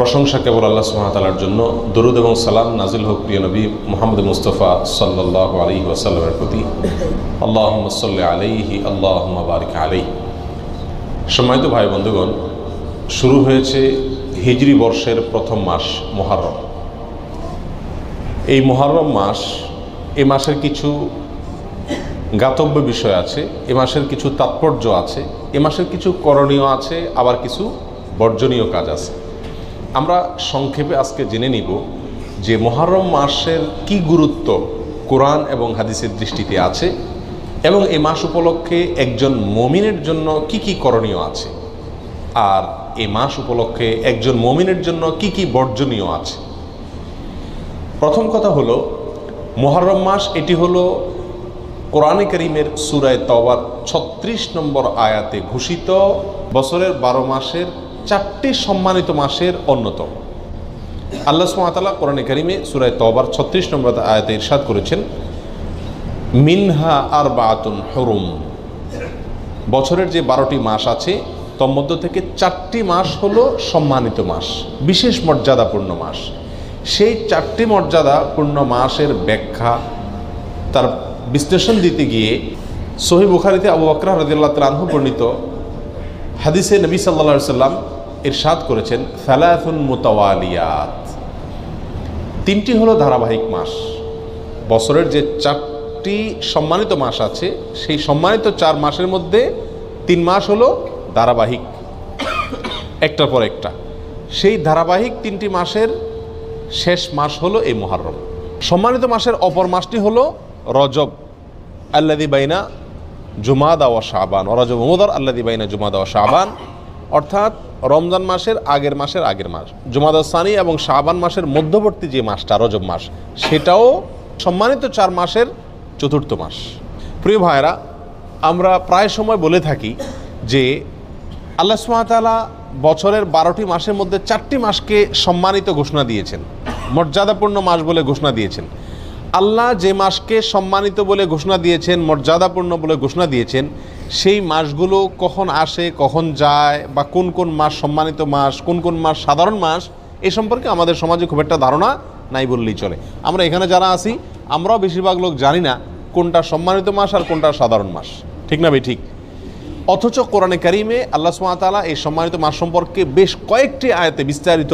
প্রশংসা কেবল আল্লাহ সুবহানাহু ওয়া তাআলার জন্য। দরুদ এবং সালাম নাজিল হোক প্রিয় নবী মুহাম্মদ মুস্তাফা সাল্লাল্লাহু আলাইহি ওয়াসাল্লামের প্রতি। আল্লাহুম্মা সাল্লি আলাইহি আল্লাহুম্মা বারিক আলাইহি। সম্মানিত ভাই বন্ধুগণ, শুরু হয়েছে হিজরি বর্ষের প্রথম মাস মুহররম। এই মুহররম মাস, এই মাসের কিছু জ্ঞাতব্য বিষয় আছে, এ মাসের কিছু তাৎপর্য আছে, এ মাসের কিছু করণীয় আছে, আবার কিছু বর্জনীয় কাজ আছে। আমরা সংক্ষেপে আজকে জেনে নিব যে মুহররম মাসের কি গুরুত্ব কোরআন এবং হাদিসের দৃষ্টিতে আছে এবং এই মাস উপলক্ষে একজন মুমিনের জন্য কি কি করণীয় আছে, আর এই মাস উপলক্ষে একজন মুমিনের জন্য কি কি বর্জনীয় আছে। প্রথম কথা হলো, মুহররম মাস এটি হলো কোরআনে কারীমের সূরা তাওবার ৩৬ নম্বর আয়াতে ঘোষিত বছরের ১২ মাসের ৪টি সম্মানিত মাসের অন্যতম। আল্লাহ সুবহানাহু ওয়া তাআলা কোরআনে কারীমে সূরা তাওবার ৩৬ নম্বর আয়াতে ইরশাদ করেছেন, মিনহা আরবাআতুন হুরুম। বছরের যে ১২টি মাস আছে তার মধ্য থেকে ৪টি মাস হলো সম্মানিত মাস, বিশেষ মর্যাদাপূর্ণ মাস। সেই ৪টি মর্যাদাপূর্ণ মাসের ব্যাখ্যা, তার বিশ্লেষণ দিতে গিয়ে সহিহ বুখারীতে আবু বকর রাদিয়াল্লাহু তাআলা আনহু বর্ণিত হাদিসে নবী সাল্লাল্লাহু আলাইহি সাল্লাম ইরশাদ করেছেন, সালাসুন মুতাওয়ালিয়াত। ৩টি হলো ধারাবাহিক মাস। বছরের যে ৪টি সম্মানিত মাস আছে, সেই সম্মানিত ৪ মাসের মধ্যে ৩ মাস হলো ধারাবাহিক, একটার পর একটা। সেই ধারাবাহিক 3টি মাসের শেষ মাস হলো এই মুহররম। সম্মানিত মাসের অপর মাসটি হলো রজব, আল্লাযী বাইনা জুমাদা ওয়া শাবান, রজব মুদর আল্লাযী বাইনা জুমাদা ওয়া শাবান, অর্থাৎ রমজান মাসের আগের মাস, জুমাদা সানি এবং শাবান মাসের মধ্যবর্তী যে মাসটা রজব মাস, সেটাও সম্মানিত ৪ মাসের চতুর্থ মাস। প্রিয় ভাইরা, আমরা প্রায় সময় বলে থাকি যে আল্লাহ সুবহানাহু ওয়া তাআলা বছরের ১২টি মাসের মধ্যে ৪টি মাসকে সম্মানিত ঘোষণা দিয়েছেন, মর্যাদাপূর্ণ মাস বলে ঘোষণা দিয়েছেন। আল্লাহ যে মাসকে সম্মানিত বলে ঘোষণা দিয়েছেন, মর্যাদাপূর্ণ বলে ঘোষণা দিয়েছেন, সেই মাসগুলো কখন আসে, কখন যায়, বা কোন কোন মাস সম্মানিত মাস, কোন কোন মাস সাধারণ মাস, এ সম্পর্কে আমাদের সমাজে খুব একটা ধারণা নাই বললেই চলে। আমরা এখানে যারা আছি, আমরাও বেশিরভাগ লোক জানি না কোনটা সম্মানিত মাস আর কোনটা সাধারণ মাস, ঠিক না ভাই? ঠিক। অথচ কোরআনে কারীমে আল্লাহ সুবহানাহু ওয়া তাআলা এই সম্মানিত মাস সম্পর্কে বেশ কয়েকটি আয়াতে বিস্তারিত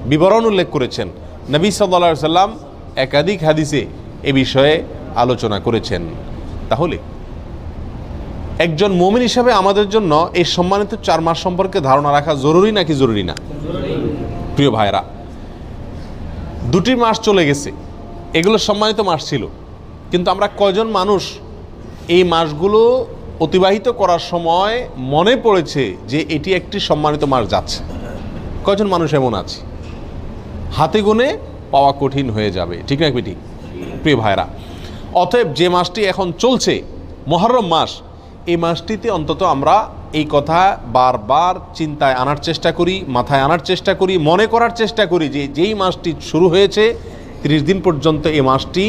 বিবরণ উল্লেখ করেছেন। নবী সাল্লাল্লাহু আলাইহি সাল্লাম একাধিক হাদিসে এ বিষয়ে আলোচনা করেছেন। তাহলে একজন মুমিন হিসাবে আমাদের জন্য এই সম্মানিত ৪ মাস সম্পর্কে ধারণা রাখা জরুরি নাকি জরুরি না? প্রিয় ভাইরা, 2টি মাস চলে গেছে, এগুলো সম্মানিত মাস ছিল, কিন্তু আমরা কয়জন মানুষ এই মাসগুলো অতিবাহিত করার সময় মনে পড়েছে যে এটি একটি সম্মানিত মাস যাচ্ছে? কয়জন মানুষ এমন আছে? হাতে গুনে পাওয়া কঠিন হয়ে যাবে, ঠিক না ঠিক? প্রিয় ভাইরা, অতএব যে মাসটি এখন চলছে মুহররম মাস, এই মাসটিতে অন্তত আমরা এই কথা বারবার চিন্তায় আনার চেষ্টা করি, মাথায় আনার চেষ্টা করি, মনে করার চেষ্টা করি যে যেই মাসটি শুরু হয়েছে 30 দিন পর্যন্ত এই মাসটি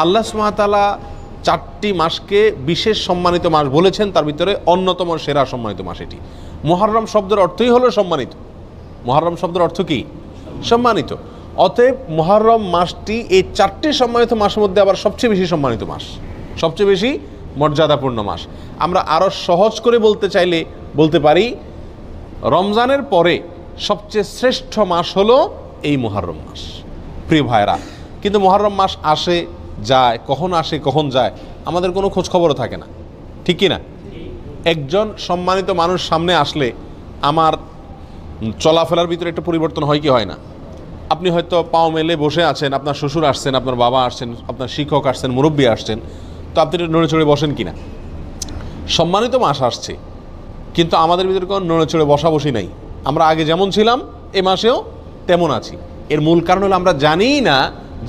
আল্লাহ সুবহানাহু ওয়া তাআলা 4টি মাসকে বিশেষ সম্মানিত মাস বলেছেন, তার ভিতরে অন্যতম সেরা সম্মানিত মাস এটি। মুহররম শব্দের অর্থই হলো সম্মানিত। মুহররম শব্দের অর্থ কি? সম্মানিত। অতএব মুহররম মাসটি এই 4টি সম্মানিত মাসের মধ্যে আবার সবচেয়ে বেশি সম্মানিত মাস, সবচেয়ে বেশি মর্যাদাপূর্ণ মাস। আমরা আরও সহজ করে বলতে চাইলে বলতে পারি, রমজানের পরে সবচেয়ে শ্রেষ্ঠ মাস হলো এই মুহররম মাস। প্রিয় ভাইরা, কিন্তু মুহররম মাস আসে যায়, কখন আসে কখন যায় আমাদের কোনো খোঁজ খবরও থাকে না, ঠিক কি না? একজন সম্মানিত মানুষ সামনে আসলে আমার চলাফেরার ভিতরে একটা পরিবর্তন হয় কি হয় না? আপনি হয়তো পাও মেলে বসে আছেন, আপনার শ্বশুর আসছেন, আপনার বাবা আসছেন, আপনার শিক্ষক আসছেন, মুরব্বী আসছেন, তো আপনি নড়ে চড়ে বসেন কিনা? সম্মানিত মাস আসছে, কিন্তু আমাদের ভিতরে কোনো নড়ে চড়ে বসা বসি নাই। আমরা আগে যেমন ছিলাম এ মাসেও তেমন আছি। এর মূল কারণ হলো আমরা জানিই না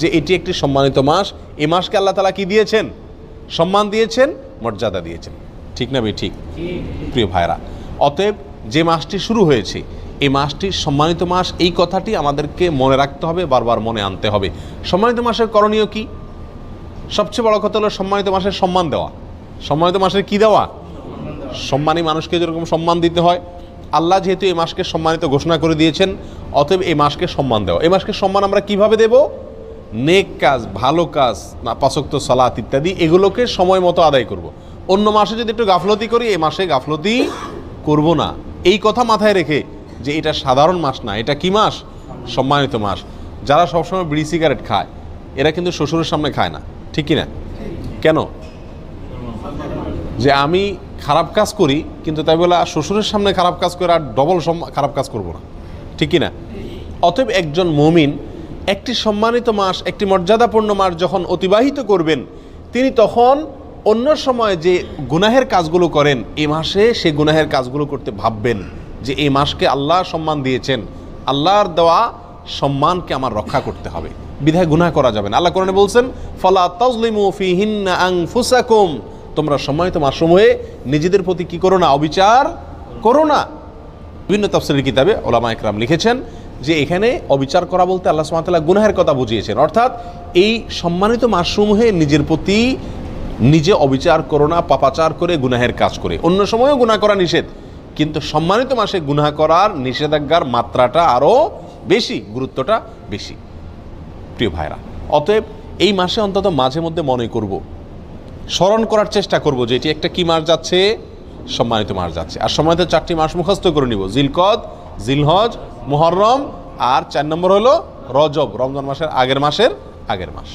যে এটি একটি সম্মানিত মাস। এই মাসকে আল্লাহ তাআলা কি দিয়েছেন? সম্মান দিয়েছেন, মর্যাদা দিয়েছেন, ঠিক না ভাই? ঠিক। প্রিয় ভাইরা, অতএব যে মাসটি শুরু হয়েছে এই মাসটি সম্মানিত মাস, এই কথাটি আমাদেরকে মনে রাখতে হবে, বারবার মনে আনতে হবে। সম্মানিত মাসের করণীয় কি? সবচেয়ে বড় কথা হলো সম্মানিত মাসের সম্মান দেওয়া। সম্মানিত মাসের কি দেওয়া? সম্মানী মানুষকে যেরকম সম্মান দিতে হয়, আল্লাহ যেহেতু এই মাসকে সম্মানিত ঘোষণা করে দিয়েছেন, অতএব এই মাসকে সম্মান দেওয়া। এই মাসকে সম্মান আমরা কিভাবে দেব? নেক কাজ, ভালো কাজ, পাঁচ ওয়াক্ত সালাত ইত্যাদি এগুলোকে সময় মতো আদায় করব। অন্য মাসে যদি একটু গাফলতি করি, এই মাসে গাফলতি করব না। এই কথা মাথায় রেখে যে এটা সাধারণ মাস না, এটা কি মাস? সম্মানিত মাস। যারা সবসময় বিড়ি সিগারেট খায় এরা কিন্তু শ্বশুরের সামনে খায় না, ঠিক কি না? কেন? যে আমি খারাপ কাজ করি, কিন্তু তাই বলে শ্বশুরের সামনে খারাপ কাজ করে আর ডবল খারাপ কাজ করব না, ঠিক কি না? অতএব একজন মুমিন একটি সম্মানিত মাস, একটি মর্যাদাপূর্ণ মাস যখন অতিবাহিত করবেন, তিনি তখন অন্য সময় যে গুনাহের কাজগুলো করেন, এই মাসে সে গুনাহের কাজগুলো করতে ভাববেন যে এই মাসকে আল্লাহ সম্মান দিয়েছেন, আল্লাহর দেওয়া সম্মানকে আমার রক্ষা করতে হবে, বিধায় গুনাহ করা যাবে না। আল্লাহ কোরআনে বলছেন, ফালা তাজলিমু ফিহিন্না আনফুসাকুম, তোমরা সম্মানিত মাসসমূহে নিজেদের প্রতি কি করো না? অবিচার করো না। বিভিন্ন তাফসীরের কিতাবে উলামা ইকরাম লিখেছেন যে এখানে অবিচার করা বলতে আল্লাহ সুবহানাহু ওয়া তাআলা গুনাহের কথা বুঝিয়েছেন, অর্থাৎ এই সম্মানিত মাসসমূহে নিজের প্রতি নিজে অবিচার করো না, পাপাচার করে গুনাহের কাজ করে। অন্য সময়ও গুনাহ করা নিষেধ, কিন্তু সম্মানিত মাসে গুনাহ করার নিষেধাজ্ঞার মাত্রাটা আরও বেশি, গুরুত্বটা বেশি। প্রিয় ভাইরা, অতএব এই মাসে অন্তত মাঝে মধ্যে মনে করব, স্মরণ করার চেষ্টা করব যে এটি একটা কি মাস যাচ্ছে? সম্মানিত মাস যাচ্ছে। আর সম্মানিত 4টি মাস মুখস্থ করে নিব, জিলকদ, জিলহজ, মুহররম, আর 4 নম্বর হলো রজব, রমজান মাসের আগের মাস।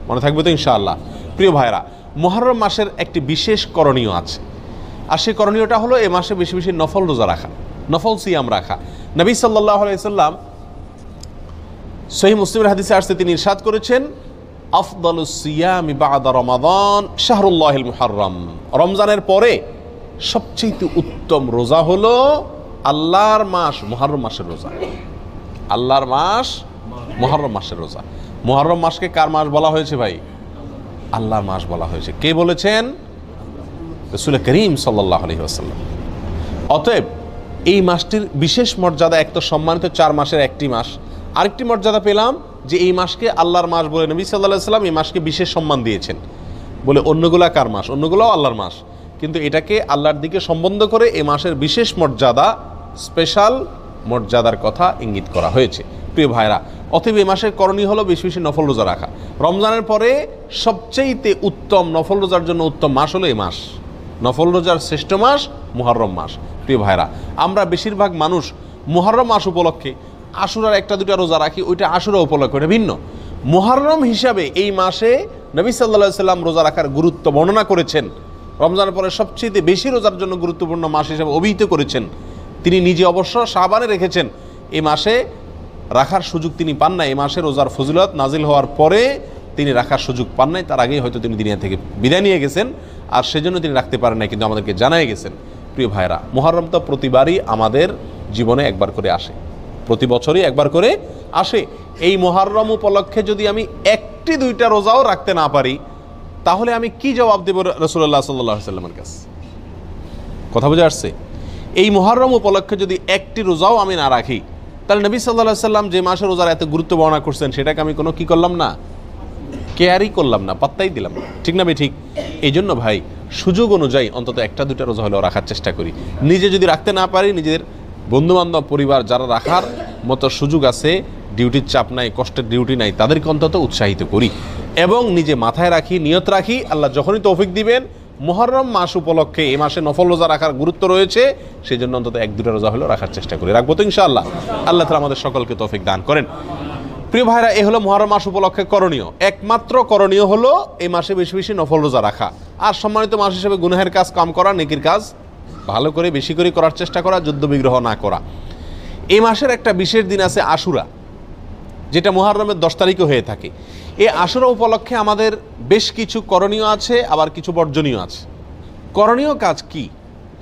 মনে থাকবে তো ইনশাআল্লাহ? প্রিয় ভাইরা, মুহররম মাসের একটি বিশেষ করণীয় আছে, আর সেই করণীয়টা হলো এ মাসে বেশি বেশি নফল রোজা রাখা, নফল সিয়াম রাখা। নবী সাল্লাল্লাহু আলাইহি সাল্লাম সহিহ মুসলিমের হাদিসে আসছে, তিনি ইরশাদ করেছেন, আফদালুস সিয়ামি বা'দা রমাদান শাহরুল্লাহিল মুহররম, রমজানের পরে সবচেয়ে উত্তম রোজা হলো আল্লাহর মাস মুহররম মাসের রোজা। আল্লাহর মাস মুহররম মাসের রোজা। মুহররম মাসকে কার মাস বলা হয়েছে ভাই? আল্লাহর মাস বলা হয়েছে। কে বলেছেন? রাসূল করিম সাল্লাল্লাহু আলাইহি ওয়াসাল্লাম। অতএব এই মাসটির বিশেষ মর্যাদা, এক তো সম্মানিত 4 মাসের একটি মাস, আরেকটি মর্যাদা পেলাম যে এই মাসকে আল্লাহর মাস বলে নবী সাল্লাল্লাহু আলাইহি ওয়াসাল্লাম এই মাসকে বিশেষ সম্মান দিয়েছেন। বলে অন্যগুলা কার মাস? অন্যগুলাও আল্লাহর মাস, কিন্তু এটাকে আল্লাহর দিকে সম্বন্ধ করে এই মাসের বিশেষ মর্যাদা, স্পেশাল মর্যাদার কথা ইঙ্গিত করা হয়েছে। প্রিয় ভাইরা, অতএব এই মাসের করণীয় হলো বেশি বেশি নফল রোজা রাখা। রমজানের পরে সবচেয়ে উত্তম নফল রোজার জন্য উত্তম মাস হলো এই মাস, নফল রোজার শ্রেষ্ঠ মাস মুহররম মাস। প্রিয় ভাইরা, আমরা বেশিরভাগ মানুষ মুহররম মাস উপলক্ষে আশুরার 1-2 রোজা রাখি, ওইটা আশুরা উপলক্ষে, ওইটা ভিন্ন। মুহররম হিসাবে এই মাসে নবী সাল্লাল্লাহু আলাইহি সাল্লাম রোজা রাখার গুরুত্ব বর্ণনা করেছেন, রমজানের পরে সবচেয়ে বেশি রোজার জন্য গুরুত্বপূর্ণ মাস হিসেবে অভিহিত করেছেন। তিনি নিজে অবশ্য শাবানে রেখেছেন, এই মাসে রাখার সুযোগ তিনি পান নাই। এই মাসে রোজার ফজিলত নাজিল হওয়ার পরে তিনি রাখার সুযোগ পান নাই, তার আগেই হয়তো তিনি দুনিয়া থেকে বিদায় নিয়ে গেছেন, আর সেজন্য তিনি রাখতে পারেন নাই, কিন্তু আমাদেরকে জানাই গেছেন। প্রিয় ভাইরা, মুহররম তো প্রতিবারই আমাদের জীবনে একবার করে আসে, প্রতি বছরই একবার করে আসে। এই মুহররম উপলক্ষে যদি আমি 1-2 রোজাও রাখতে না পারি, তাহলে আমি কি জবাব দেব রাসূলুল্লাহ সাল্লাল্লাহু আলাইহি ওয়াসাল্লামের কাছে? কথা বুঝে আসছে? এই মুহররম উপলক্ষে যদি 1টি রোজাও আমি না রাখি, তাহলে নবী সাল্লাল্লাহু আলাইহি ওয়াসাল্লাম যে মাসের রোজার এত গুরুত্ব বর্ণনা করছেন, সেটাকে আমি কোনো কি করলাম না? কেয়ারই করলাম না, পাত্তাই দিলাম না, ঠিক না ভাই? ঠিক। এই জন্য ভাই, সুযোগ অনুযায়ী অন্তত 1-2 রোজা হলেও রাখার চেষ্টা করি। নিজে যদি রাখতে না পারি, নিজেদের বন্ধুবান্ধব, পরিবার যারা রাখার মতো সুযোগ আছে, ডিউটির চাপ নাই, কষ্টের ডিউটি নাই, তাদেরকে অন্তত উৎসাহিত করি এবং নিজে মাথায় রাখি, নিয়ত রাখি, আল্লাহ যখনই তৌফিক দিবেন মুহররম মাস উপলক্ষে এই মাসে নফল রোজা রাখার গুরুত্ব রয়েছে, সেই জন্য অন্তত 1-2 রোজা হলেও রাখার চেষ্টা করি। রাখবো তো ইনশাআল্লাহ? আল্লাহ তাআলা আমাদের সকলকে তৌফিক দান করেন। প্রিয় ভাইরা, এ হলো মুহররম মাস উপলক্ষে করণীয়। একমাত্র করণীয় হলো এই মাসে বেশি বেশি নফল রোজা রাখা, আর সম্মানিত মাস হিসেবে গুনাহের কাজ কম করা, নেকির কাজ ভালো করে বেশি করে করার চেষ্টা করা, যুদ্ধ বিগ্রহ না করা। এই মাসের একটা বিশেষ দিন আছে আশুরা, যেটা মুহররমের 10 তারিখে হয়ে থাকে। এই আশুরা উপলক্ষে আমাদের বেশ কিছু করণীয় আছে, আবার কিছু বর্জনীয় আছে। করণীয় কাজ কি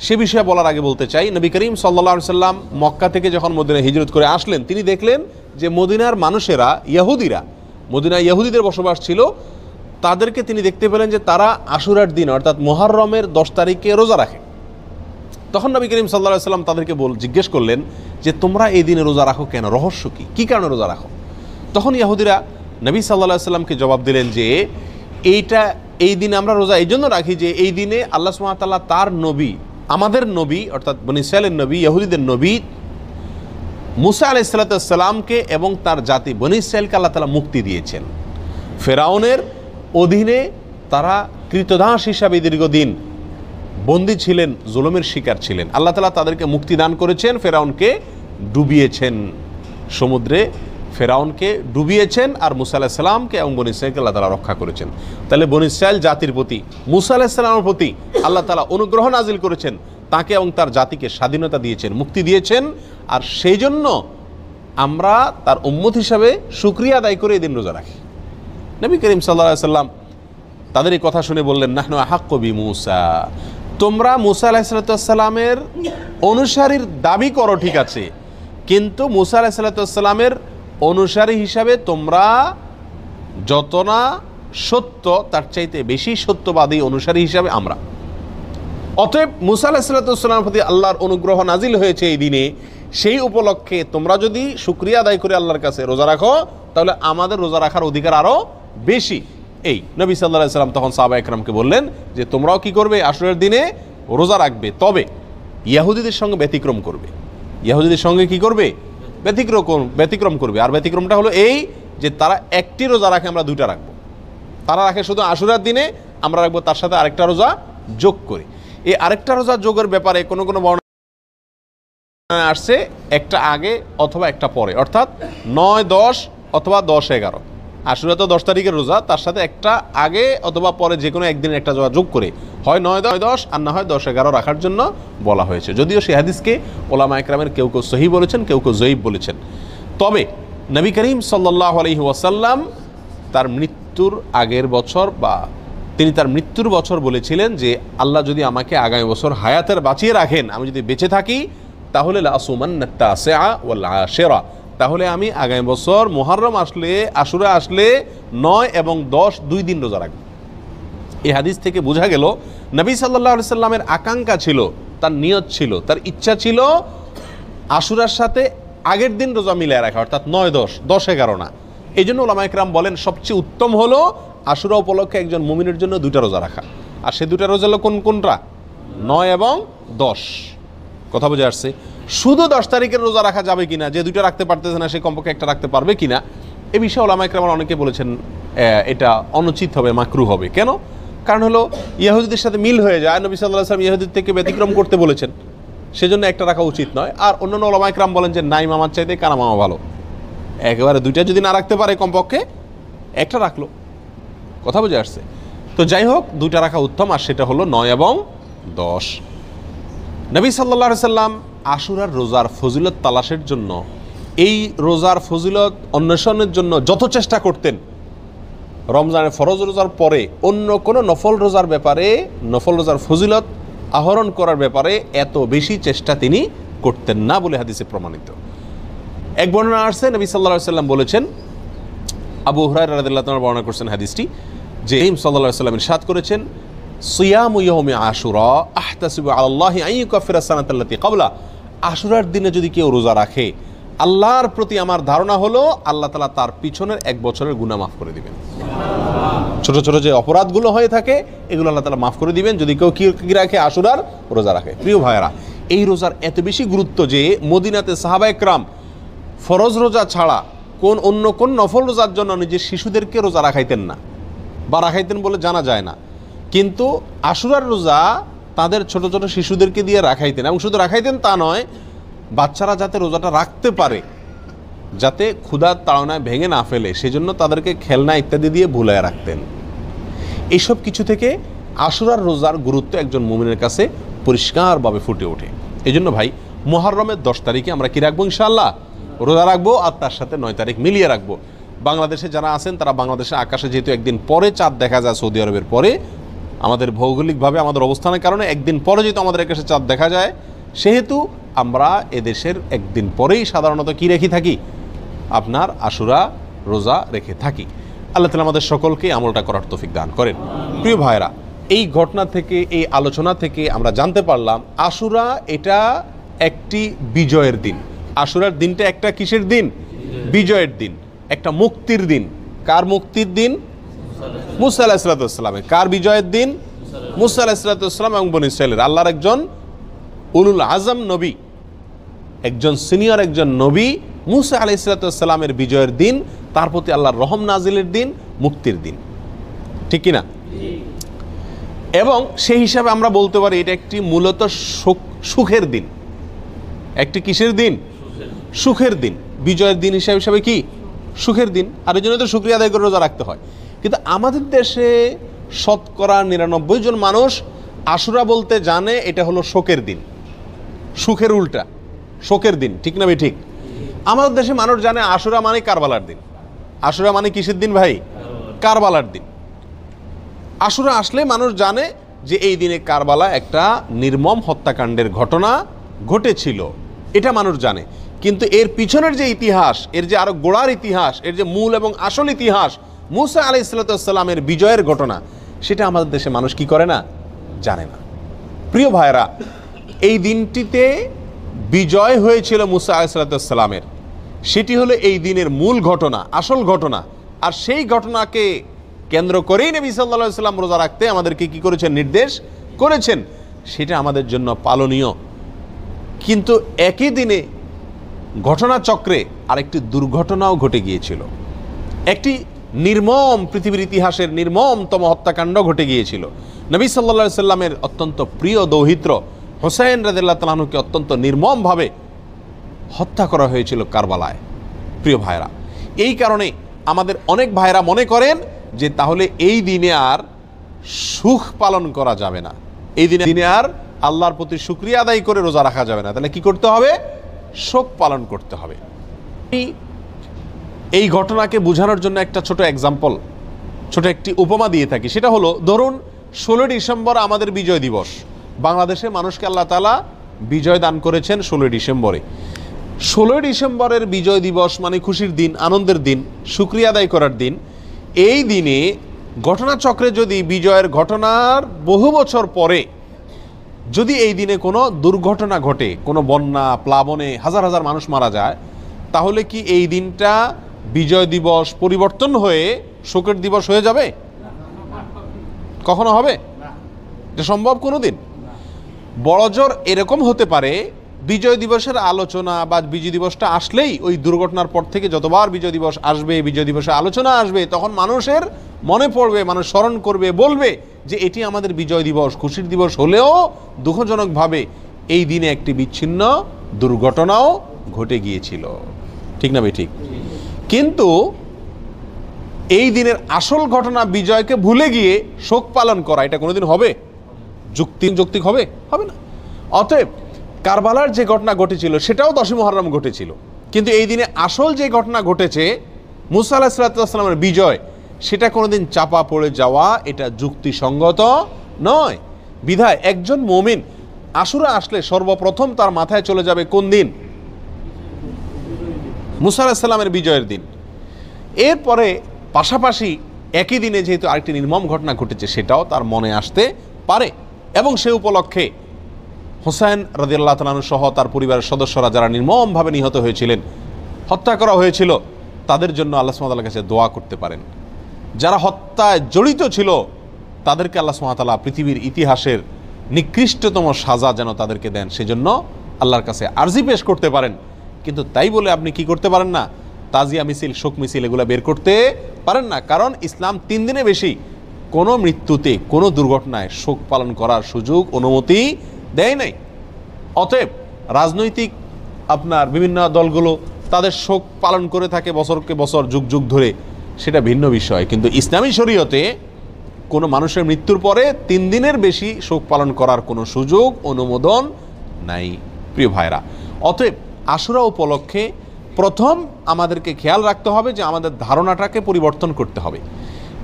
সে বিষয়ে বলার আগে বলতে চাই, নবী করিম সাল্লাল্লাহু আলাইহি সাল্লাম মক্কা থেকে যখন মদিনায় হিজরত করে আসলেন, তিনি দেখলেন যে মদিনার মানুষেরা, ইহুদিরা, মদিনায় ইহুদিদের বসবাস ছিল, তাদেরকে তিনি দেখতে পেলেন যে তারা আশুরার দিন অর্থাৎ মুহররমের 10 তারিখে রোজা রাখে। তখন নবী করিম সাল্লাল্লাহু আলাইহি সাল্লাম তাদেরকে জিজ্ঞেস করলেন যে তোমরা এই দিনে রোজা রাখো কেন, রহস্য কি, কী কারণে রোজা রাখো? তখন ইহুদিরা নবী সাল্লাল্লাহু আলাইহি সাল্লামকে জবাব দিলেন যে এই দিনে আমরা রোজা এই জন্য রাখি যে এই দিনে আল্লাহ সুবহানাহু ওয়া তাআলা তার নবী আমাদের নবী অর্থাৎ বনী ইসরাইলের নবী, ইহুদিদের নবী মুসা আলাইহিস সালামকে এবং তার জাতি বনী ইসরাইলকে আল্লাহ তাআলা মুক্তি দিয়েছেন। ফেরাউনের অধীনে তারা কৃতদাস হিসাবে দীর্ঘদিন বন্দী ছিলেন, জুলুমের শিকার ছিলেন। আল্লাহ তাআলা তাদেরকে মুক্তি দান করেছেন, ফেরাউনকে ডুবিয়েছেন সমুদ্রে, ফেরাউনকে ডুবিয়েছেন, আর মুসা আলাইহিস সালামকে এবং বনী ইসরাইলকে আল্লাহ তাআলা রক্ষা করেছেন। তাহলে বনী ইসরাইল জাতির প্রতি মুসা আলাইহিস সালামের প্রতি আল্লাহ তাআলা অনুগ্রহ নাজিল করেছেন, তাকে এবং তার জাতিকে স্বাধীনতা দিয়েছেন, মুক্তি দিয়েছেন। আর সেই জন্য আমরা তার উম্মত হিসাবে শুকরিয়া আদায় করে এই দিন রোজা রাখি। নবী করিম সাল্লাল্লাহু আলাইহি সাল্লাম তাদের এই কথা শুনে বললেন, নাহনু আহাক্কু বিমূসা, তোমরা মুসা আলাইহিস সালামের অনুসারীর দাবি করো ঠিক আছে, কিন্তু মুসা আলাইহিস সালামের অনুসারী হিসাবে তোমরা যত না সত্য তার চাইতে বেশি সত্যবাদী অনুসারী হিসাবে আমরা। অতএব মুসা আলাইহিস সালামের প্রতি আল্লাহর অনুগ্রহ নাজিল হয়েছে এই দিনে, সেই উপলক্ষে তোমরা যদি শুকরিয়া আদায় করে আল্লাহর কাছে রোজা রাখো, তাহলে আমাদের রোজা রাখার অধিকার আরও বেশি। এই নবী সাল্লাল্লাহু আলাইহি সাল্লাম তখন সাহাবা একরামকে বললেন যে তোমরাও কি করবে, আশুরার দিনে রোজা রাখবে, তবে ইহুদিদের সঙ্গে ব্যতিক্রম করবে। ইহুদিদের সঙ্গে কি করবে, ব্যতিক্রম করবে। আর ব্যতিক্রমটা হলো এই যে তারা একটি রোজা রাখে, আমরা দুইটা রাখবো। তারা রাখে শুধু আশুরার দিনে, আমরা রাখবো তার সাথে আরেকটা রোজা যোগ করে। এই আরেকটা রোজা যোগের ব্যাপারে কোনো কোনো বর্ণনা আসছে একটা আগে অথবা একটা পরে, অর্থাৎ 9, 10 অথবা 10, 11। আশুরা তো 10 তারিখের রোজা, তার সাথে একটা আগে অথবা পরে যে কোনো একদিন একটা রোজা যোগ করে হয় 9, 10 আর না হয় 10, 11 রাখার জন্য বলা হয়েছে। যদিও সেই হাদিসকে ওলামা একরামের কেউ কেউ সহিহ বলেছেন, কেউ কেউ জয়ীফ বলেছেন। তবে নবী করিম সাল্লাল্লাহু আলাইহি ওয়াসাল্লাম তার মৃত্যুর আগের বছর বা তিনি তার মৃত্যুর বছর বলেছিলেন যে আল্লাহ যদি আমাকে আগামী বছর হায়াতের বাঁচিয়ে রাখেন, আমি যদি বেঁচে থাকি, তাহলে লাসুমান্না তাসিআ ওয়াল আশিরা, তাহলে আমি আগামী বছর মুহররম আসলে, আশুরা আসলে 9 এবং 10 2 দিন রোজা রাখব। এই হাদিস থেকে বোঝা গেল নবী সাল্লাল্লাহু আলাইহি সাল্লামের আকাঙ্ক্ষা ছিল, তার নিয়ত ছিল, তার ইচ্ছা ছিল আশুরার সাথে আগের দিন রোজা মিলিয়ে রাখা, অর্থাৎ 9, 10, 11 না। এই জন্য ওলামা একরাম বলেন সবচেয়ে উত্তম হলো আশুরা উপলক্ষে একজন মুমিনের জন্য 2টা রোজা রাখা। আর সে 2টা রোজা হলো কোনটা, 9 এবং 10। কথা বোঝা আসছে? শুধু 10 তারিখের রোজা রাখা যাবে কিনা, যে 2টা রাখতে পারতেছে না সে কমপক্ষে একটা রাখতে পারবে কিনা, এ বিষয়ে ওলামা একরাম অনেকে বলেছেন এটা অনুচিত হবে, মাকরুহ হবে। কেন? কারণ হলো ইহুদিদের সাথে মিল হয়ে যায়, নবী সাল্লাল্লাহু আলাইহি ওয়াসাল্লাম ইহুদিদের থেকে ব্যতিক্রম করতে বলেছেন, সেজন্য একটা রাখা উচিত নয়। আর অন্যান্য ওলামা একরাম বলেন যে নাই মামার চাইতে কানা মামা ভালো, একেবারে 2টা যদি না রাখতে পারে কমপক্ষে একটা রাখলো। কথা বুঝে আসছে? তো যাই হোক, 2টা রাখা উত্তম, আর সেটা হলো 9 এবং 10। নবী সাল্লাল্লাহু আলাইহি সাল্লাম আশুরার রোজার ফজিলত তালাশের জন্য, এই রোজার ফজিলত অন্বেষণের জন্য যত চেষ্টা করতেন, রমজানের ফরজ রোজার পরে অন্য কোনো নফল রোজার ব্যাপারে, নফল রোজার ফজিলত আহরণ করার ব্যাপারে এত বেশি চেষ্টা তিনি করতেন না বলে হাদিসে প্রমাণিত। এক বর্ণনা আসছে, নবী সাল্লাল্লাহু আলাইহি সাল্লাম বলেছেন, আবু হুরায়রা রাদিয়াল্লাহু তাআলা বর্ণনা করছেন হাদিসটি, যে নবী সাল্লাল্লাহু আলাইহি সাল্লাম ইরশাদ করেছেন, সিয়ামু ইয়াউমি আশুরা আহতাসিবু আলাল্লাহি আন ইউকাফিরা সানাতাল্লাতী ক্বাবলা, আশুরার দিনে যদি কেউ রোজা রাখে, আল্লাহর প্রতি আমার ধারণা হলো আল্লাহ তাআলা তার পিছনের 1 বছরের গুনাহ মাফ করে দিবেন। ছোট ছোট যে অপরাধগুলো হয়ে থাকে এগুলো আল্লাহ তাআলা মাফ করে দিবেন যদি কেউ কি রাখে, আশুরার রোজা রাখে। প্রিয় ভাইয়েরা, এই রোজার এত বেশি গুরুত্ব যে মদিনাতে সাহাবা একরাম ফরজ রোজা ছাড়া অন্য কোন নফল রোজার জন্য নিজের শিশুদেরকে রোজা রাখাইতেন না, বা রাখাইতেন বলে জানা যায় না, কিন্তু আশুরার রোজা তাদের ছোট ছোট শিশুদেরকে দিয়ে রাখাইতেন। এবং শুধু রাখাইতেন তা নয়, বাচ্চারা যাতে রোজাটা রাখতে পারে, যাতে ক্ষুধার তাড়নায় ভেঙে না ফেলে, সেজন্য তাদেরকে খেলনা ইত্যাদি দিয়ে ভুলায় রাখতেন। এইসব কিছু থেকে আশুরার রোজার গুরুত্ব একজন মুমিনের কাছে পরিষ্কারভাবে ফুটে ওঠে। এই জন্য ভাই, মুহররমের 10 তারিখে আমরা কি রাখবো? ইনশাআল্লাহ রোজা রাখবো, আর তার সাথে 9 তারিখ মিলিয়ে রাখবো। বাংলাদেশে যারা আছেন তারা বাংলাদেশের আকাশে যেহেতু একদিন পরে চাঁদ দেখা যায়, সৌদি আরবের পরে, আমাদের ভৌগোলিকভাবে আমাদের অবস্থানের কারণে একদিন পরে যেহেতু আমাদের আকাশে চাঁদ দেখা যায়, সেহেতু আমরা এদেশের একদিন পরেই সাধারণত কি রেখে থাকি, আপনার আশুরা রোজা রেখে থাকি। আল্লাহ তাআলা আমাদের সকলকে আমলটা করার তৌফিক দান করেন। প্রিয় ভাইরা, এই ঘটনা থেকে, এই আলোচনা থেকে আমরা জানতে পারলাম আশুরা এটা একটি বিজয়ের দিন। আশুরার দিনটা একটা কিসের দিন? বিজয়ের দিন, একটা মুক্তির দিন। কার মুক্তির দিন? মুসা আলাইহিস সালামের। কার বিজয়ের দিন? মুসা আলাইহিস সালাম এবং বনী ইসরাইলের। আল্লাহর একজন উলুল আজম নবী, একজন সিনিয়র একজন নবী, মুসা আলাইহিস সালামের বিজয়ের দিন, তার প্রতি আল্লাহর রহম নাজিলের দিন, মুক্তির দিন, ঠিক কিনা? এবং সেই হিসাবে আমরা বলতে পারি এটা একটি মূলত সুখের দিন। একটি কিসের দিন? সুখের দিন। বিজয়ের দিন হিসাবে কি? সুখের দিন। আর এই জন্য তো শুকরিয়া আদায় করে রোজা রাখতে হয়। কিন্তু আমাদের দেশে শতকরা ৯৯ জন মানুষ আশুরা বলতে জানে এটা হলো শোকের দিন, সুখের উল্টা শোকের দিন, ঠিক না ভাই? ঠিক। আমাদের দেশে মানুষ জানে আশুরা মানে কারবালার দিন। আশুরা মানে কিসের দিন ভাই? কারবালার দিন। আশুরা আসলে মানুষ জানে যে এই দিনে কারবালা একটা নির্মম হত্যাকাণ্ডের ঘটনা ঘটেছিল, এটা মানুষ জানে। কিন্তু এর পিছনের যে ইতিহাস, এর যে আরো গোড়ার ইতিহাস, এর যে মূল এবং আসল ইতিহাস, মুসা আলাইহিস সালামের বিজয়ের ঘটনা, সেটা আমাদের দেশে মানুষ কি করে না? জানে না। প্রিয় ভাইরা, এই দিনটিতে বিজয় হয়েছিল মুসা আলাইহিস সালামের, সেটি হলো এই দিনের মূল ঘটনা, আসল ঘটনা। আর সেই ঘটনাকে কেন্দ্র করেই নবী সাল্লাল্লাহু আলাইহি ওয়াসাল্লাম রোজা রাখতে আমাদেরকে কি করেছেন? নির্দেশ করেছেন। সেটা আমাদের জন্য পালনীয়। কিন্তু একই দিনে ঘটনাচক্রে আরেকটি দুর্ঘটনাও ঘটে গিয়েছিল। একটি নির্মম, পৃথিবীর ইতিহাসের নির্মমতম হত্যাকাণ্ড ঘটে গিয়েছিল। নবী সাল্লাল্লাহু আলাইহি সাল্লামের অত্যন্ত প্রিয় দৌহিত্র হোসেন রাদিয়াল্লাহু তাআলা আনহুকে অত্যন্ত নির্মমভাবে হত্যা করা হয়েছিল কারবালায়। প্রিয় ভাইরা, এই কারণে আমাদের অনেক ভাইরা মনে করেন যে তাহলে এই দিনে আর সুখ পালন করা যাবে না, এই দিনে আর আল্লাহর প্রতি শুকরিয়া আদায় করে রোজা রাখা যাবে না। তাহলে কি করতে হবে? শোক পালন করতে হবে। এই ঘটনাকে বোঝানোর জন্য একটা ছোট এক্সাম্পল, ছোট একটি উপমা দিয়ে থাকি। সেটা হলো, ধরুন 16 ডিসেম্বর আমাদের বিজয় দিবস। বাংলাদেশে মানুষকে আল্লাহ তাআলা বিজয় দান করেছেন 16 ডিসেম্বরে। 16 ডিসেম্বরের বিজয় দিবস মানে খুশির দিন, আনন্দের দিন, শুকরিয়া আদায় করার দিন। এই দিনে ঘটনাচক্রে যদি বিজয়ের ঘটনার বহু বছর পরে যদি এই দিনে কোনো দুর্ঘটনা ঘটে, কোনো বন্যা, প্লাবনে হাজার হাজার মানুষ মারা যায়, তাহলে কি এই দিনটা বিজয় দিবস পরিবর্তন হয়ে শোকের দিবস হয়ে যাবে? কখনো হবে? এটা সম্ভব কোনো দিন? বড়জোর এরকম হতে পারে, বিজয় দিবসের আলোচনা বা বিজয় দিবসটা আসলেই ওই দুর্ঘটনার পর থেকে যতবার বিজয় দিবস আসবে, বিজয় দিবসে আলোচনা আসবে, তখন মানুষের মনে পড়বে, মানুষ স্মরণ করবে, বলবে যে এটি আমাদের বিজয় দিবস, খুশির দিবস হলেও দুঃখজনকভাবে এই দিনে একটি বিচ্ছিন্ন দুর্ঘটনাও ঘটে গিয়েছিল, ঠিক না ভাই? ঠিক। কিন্তু এই দিনের আসল ঘটনা বিজয়কে ভুলে গিয়ে শোক পালন করা, এটা কোনোদিন হবে? যৌক্তিক হবে? হবে না। অতএব কারবালার যে ঘটনা ঘটেছিল সেটাও 10ই মুহররম ঘটেছিল, কিন্তু এই দিনে আসল যে ঘটনা ঘটেছে মুসা আলাইহিস সালামের বিজয়, সেটা কোনোদিন চাপা পড়ে যাওয়া এটা যুক্তিসঙ্গত নয়। বিধায় একজন মুমিন আশুরা আসলে সর্বপ্রথম তার মাথায় চলে যাবে কোন দিন? মুসা আলাইহিস সালামের বিজয়ের দিন। এরপরে পাশাপাশি একই দিনে যেহেতু আরেকটি নির্মম ঘটনা ঘটেছে, সেটাও তার মনে আসতে পারে। এবং সে উপলক্ষে হোসেন রাদিয়াল্লাহু তাআলা আনহু সহ তার পরিবারের সদস্যরা যারা নির্মমভাবে নিহত হয়েছিলেন, হত্যা করা হয়েছিল, তাদের জন্য আল্লাহ সুবহানাহু ওয়া তাআলার কাছে দোয়া করতে পারেন। যারা হত্যায় জড়িত ছিল তাদেরকে আল্লাহ সুবহানাহু ওয়া তাআলা পৃথিবীর ইতিহাসের নিকৃষ্টতম সাজা যেন তাদেরকে দেন, সেজন্য আল্লাহর কাছে আরজি পেশ করতে পারেন। কিন্তু তাই বলে আপনি কি করতে পারেন না? তাজিয়া মিছিল, শোক মিছিল এগুলো বের করতে পারেন না। কারণ ইসলাম 3 দিনে বেশি কোনো মৃত্যুতে, কোনো দুর্ঘটনায় শোক পালন করার সুযোগ, অনুমতি দেয় নাই। অতএব রাজনৈতিক আপনার বিভিন্ন দলগুলো তাদের শোক পালন করে থাকে বছরকে বছর, যুগ যুগ ধরে, সেটা ভিন্ন বিষয়। কিন্তু ইসলামী শরীয়তে কোনো মানুষের মৃত্যুর পরে 3 দিনের বেশি শোক পালন করার কোনো সুযোগ, অনুমোদন নাই। প্রিয় ভাইরা, অতএব আশুরা উপলক্ষে প্রথম আমাদেরকে খেয়াল রাখতে হবে যে আমাদের ধারণাটাকে পরিবর্তন করতে হবে।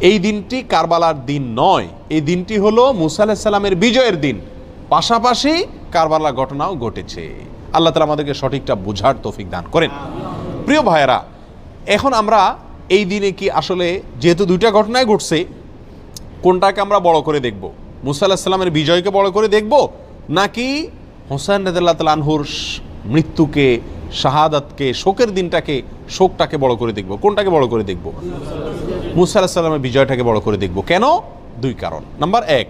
এই দিনটি কারবালার দিন নয়, এই দিনটি হলো মুসা আলাইহিস সালামের বিজয়ের দিন। পাশাপাশি কারবালার ঘটনাও ঘটেছে। আল্লাহ তাআলা আমাদেরকে সঠিকটা বোঝার তৌফিক দান করেন। প্রিয় ভাইয়েরা, এখন আমরা এই দিনে কি আসলে যেহেতু 2টা ঘটনায় ঘটছে, কোনটাকে আমরা বড় করে দেখব? মুসা আলাইহিস সালামের বিজয়কে বড় করে দেখব, নাকি হোসেন রাদিয়াল্লাহু তাআলা আনহুর মৃত্যুকে, শাহাদাতকে, শোকের দিনটাকে, শোকটাকে বড় করে দেখব? কোনটাকে বড় করে দেখব? মুসা আলাইহিস সালামের বিজয়টাকে বড় করে দেখব। কেন? 2 কারণ। নাম্বার 1,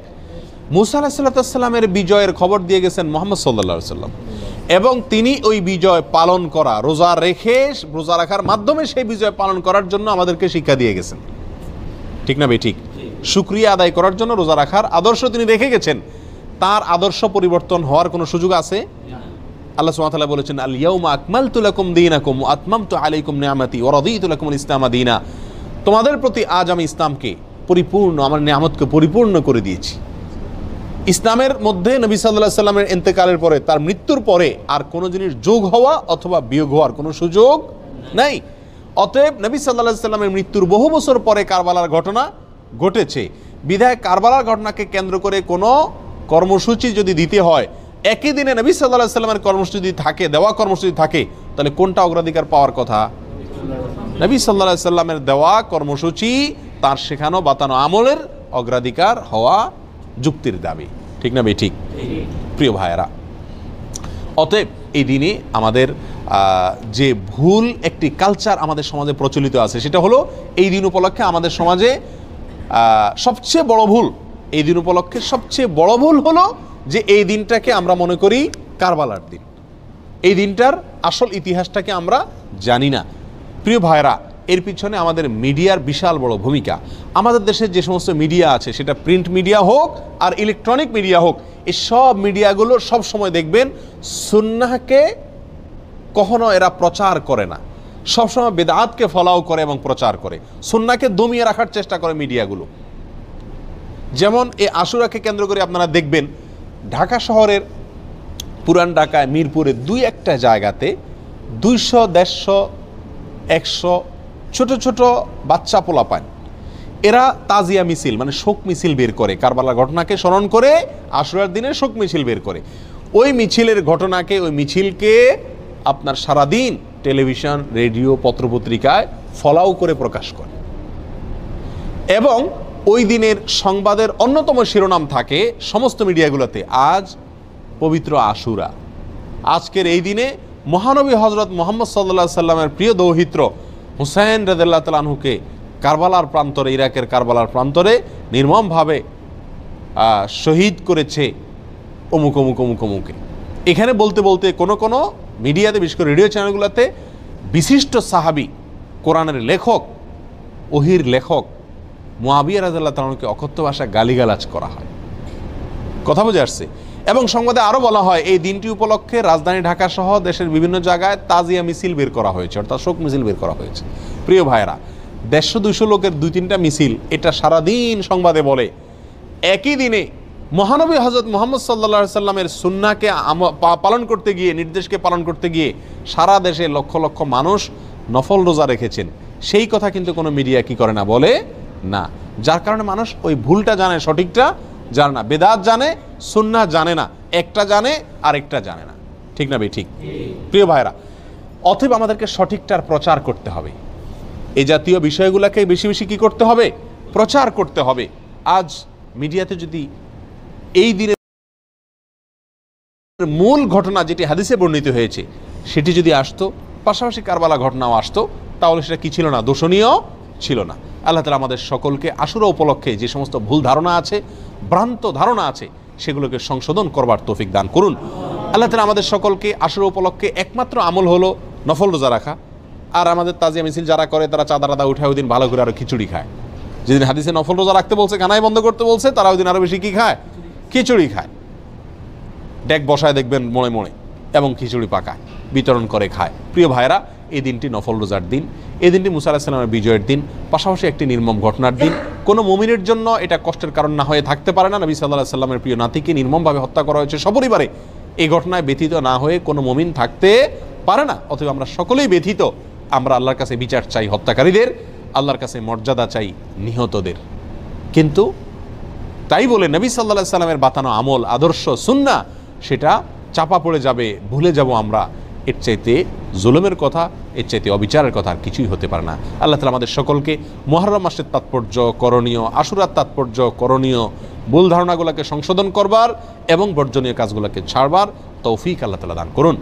মুসা আলাইহিসসালামের বিজয়ের খবর দিয়ে গেছেন মুহাম্মদ সাল্লাল্লাহু আলাইহি ওয়াসাল্লাম, এবং তিনি ওই বিজয় পালন করা, রোজা রাখার মাধ্যমে সেই বিজয় পালন করার জন্য আমাদেরকে শিক্ষা দিয়ে গেছেন। ঠিক না ভাই? ঠিক। শুকরিয়া আদায় করার জন্য রোজা রাখার আদর্শ তিনি রেখে গেছেন। তার আদর্শ পরিবর্তন হওয়ার কোনো সুযোগ আছে? আল্লাহ সুবহানাহু ওয়া তাআলা বলেছেন, আল ইয়াউমা আকমালতু লাকুম দীনাকুম ওয়া আতমামতু আলাইকুম নিআমাতি ওয়া রাদিতু লাকুমুল ইসলামা দীনা। তোমাদের প্রতি আজ আমি ইসলামকে পরিপূর্ণ, আমার নিয়ামতকে পরিপূর্ণ করে দিয়েছি। ইসলামের মধ্যে নবী সাল্লাল্লাহু আলাইহি সাল্লামের ইন্তেকালের পরে, তার মৃত্যুর পরে আর কোনো জিনিস যোগ হওয়া অথবা বিয়োগ হওয়ার কোনো সুযোগ নাই। অতএব নবী সাল্লাল্লাহু আলাইহি সাল্লামের মৃত্যুর বহু বছর পরে কারবালার ঘটনা ঘটেছে, বিধায় কারবালার ঘটনাকে কেন্দ্র করে কোনো কর্মসূচি যদি দিতে হয়, একই দিনে নবী সাল্লাল্লাহু আলাইহি সাল্লামের কর্মসূচি থাকে, দেওয়া কর্মসূচি থাকে, তাহলে কোনটা অগ্রাধিকার পাওয়ার কথা? নবী সাল্লাল্লাহু আলাইহি সাল্লামের দেওয়া কর্মসূচি, তার শেখানো বাতানো আমলের অগ্রাধিকার হওয়া যুক্তির দাবি। ঠিক না ভাই? ঠিক। প্রিয় ভাইয়েরা, অতএব এই দিনে আমাদের যে ভুল একটি কালচার আমাদের সমাজে প্রচলিত আছে, সেটা হলো এই দিন উপলক্ষে আমাদের সমাজে সবচেয়ে বড় ভুল, এই দিন উপলক্ষে সবচেয়ে বড় ভুল হলো যে এই দিনটাকে আমরা মনে করি কারবালার দিন। এই দিনটার আসল ইতিহাসটাকে আমরা জানি না। প্রিয় ভাইরা, এর পিছনে আমাদের মিডিয়ার বিশাল বড় ভূমিকা। আমাদের দেশের যে সমস্ত মিডিয়া আছে, সেটা প্রিন্ট মিডিয়া হোক আর ইলেকট্রনিক মিডিয়া হোক, এই সব মিডিয়াগুলো সব সময় দেখবেন সুন্নাহকে কখনো এরা প্রচার করে না, সবসময় বেদাতকে ফলাও করে এবং প্রচার করে, সুন্নাহকে দমিয়ে রাখার চেষ্টা করে মিডিয়াগুলো। যেমন এই আশুরাকে কেন্দ্র করে আপনারা দেখবেন ঢাকা শহরের পুরান ঢাকায় মিরপুরে দুই একটা জায়গাতে 200, 150, 100 ছোট ছোট বাচ্চা পোলাপান, এরা তাজিয়া মিছিল মানে শোক মিছিল বের করে, কারবালার ঘটনাকে স্মরণ করে আশুরার দিনে শোক মিছিল বের করে। ওই মিছিলের ঘটনাকে, ওই মিছিলকে আপনার সারাদিন টেলিভিশন, রেডিও, পত্রপত্রিকায় ফলাও করে প্রকাশ করে, এবং ওই দিনের সংবাদের অন্যতম শিরোনাম থাকে সমস্ত মিডিয়াগুলোতে, আজ পবিত্র আশুরা। আজকের এই দিনে মহানবী হজরত মুহাম্মদ সাল্লাল্লাহু আলাইহি সাল্লামের প্রিয় দৌহিত্র হুসাইন রাদিয়াল্লাহু তাআলা আনহুকে কারবালার প্রান্তরে, ইরাকের কারবালার প্রান্তরে নির্মমভাবে শহীদ করেছে অমুক অমুক অমুক অমুকে। এখানে বলতে বলতে কোনো কোনো মিডিয়াতে, বিশেষ করে রেডিও চ্যানেলগুলোতে বিশিষ্ট সাহাবী, কোরআনের লেখক, ওহির লেখক মুআবিয়া রাদিয়াল্লাহু তাআলা আনহুকে অকথ্য ভাষায় গালিগালাজ করা হয়। কথা বুঝে আসছে? এবং সংবাদে আরও বলা হয় এই দিনটি উপলক্ষে রাজধানী ঢাকা সহ দেশের বিভিন্ন জায়গায় তাজিয়া মিছিল বের করা হয়েছে, অর্থাৎ শোক মিছিল বের করা হয়েছে। প্রিয় ভাইয়েরা, 150-200 লোকের 2-3টা মিছিল, এটা সারাদিন সংবাদে বলে। একই দিনে মহানবী হযরত মুহাম্মদ সাল্লাল্লাহু আলাইহি সাল্লামের সুন্নাহকে পালন করতে গিয়ে, নির্দেশকে পালন করতে গিয়ে সারা দেশে লক্ষ লক্ষ মানুষ নফল রোজা রেখেছেন, সেই কথা কিন্তু কোনো মিডিয়া কি করে না, বলে না। যার কারণে মানুষ ওই ভুলটা জানে, সঠিকটা জানে না, বেদাত জানে, সুন্নাহ জানে না, একটা জানে আরেকটা জানে না। ঠিক না ভাই? ঠিক। প্রিয় ভাইরা, অতএব আমাদেরকে সঠিকটার প্রচার করতে হবে। এই জাতীয় বিষয়গুলোকে বেশি বেশি কি করতে হবে? প্রচার করতে হবে। আজ মিডিয়াতে যদি এই দিনের মূল ঘটনা যেটি হাদিসে বর্ণিত হয়েছে সেটি যদি আসতো, পাশাপাশি কারবালা ঘটনাও আসতো, তাহলে সেটা কি ছিল না? দোষণীয় ছিল না। আল্লাহ তাআলা আমাদের সকলকে আশুরা উপলক্ষে যে সমস্ত ভুল ধারণা আছে, ভ্রান্ত ধারণা আছে, সেগুলোকে সংশোধন করবার তৌফিক দান করুন। আল্লাহ তাআলা আমাদের সকলকে আশুরা উপলক্ষে একমাত্র আমল হলো নফল রোজা রাখা। আর আমাদের তাজিয়া মিছিল যারা করে, তারা চাঁদা টাদা উঠায় ওই দিন ভালো করে আরও খিচুড়ি খায়। যেদিন হাদিসে নফল রোজা রাখতে বলছে, কানাই বন্ধ করতে বলছে, তারা ওই দিন আরও বেশি কি খায়? খিচুড়ি খায়। ডেক বসায় দেখবেন মোড়ে মোড়ে, এবং খিচুড়ি পাকায়, বিতরণ করে খায়। প্রিয় ভাইরা, এই দিনটি নফল রোজার দিন, এই দিনটি মুসা আলাইহিস সালামের বিজয়ের দিন, পাশাপাশি একটি নির্মম ঘটনার দিন। কোনো মুমিনের জন্য এটা কষ্টের কারণ না হয়ে থাকতে পারে না। নবী সাল্লাল্লাহু আলাইহি সাল্লামের প্রিয় নাতিকে নির্মমভাবে হত্যা করা হয়েছে সপরিবারে, এই ঘটনায় ব্যথিত না হয়ে কোনো মুমিন থাকতে পারে না। অতএব আমরা সকলেই ব্যথিত। আমরা আল্লাহর কাছে বিচার চাই হত্যাকারীদের, আল্লাহর কাছে মর্যাদা চাই নিহতদের। কিন্তু তাই বলে নবী সাল্লাল্লাহু আলাইহি সাল্লামের বাতানো আমল, আদর্শ, সুন্নাহ সেটা চাপা পড়ে যাবে, ভুলে যাব আমরা। এর চাইতে জুলুমের কথা, এর চাইতে অবিচারের কথা আর কিছুই হতে পারে না। আল্লাহ তাআলা আমাদের সকলকে মুহররম মাসের তাৎপর্য, করণীয়, আশুরার তাৎপর্য, করণীয় ভুল ধারণাগুলোকে সংশোধন করবার এবং বর্জনীয় কাজগুলোকে ছাড়বার তৌফিক আল্লাহ তাআলা দান করুন।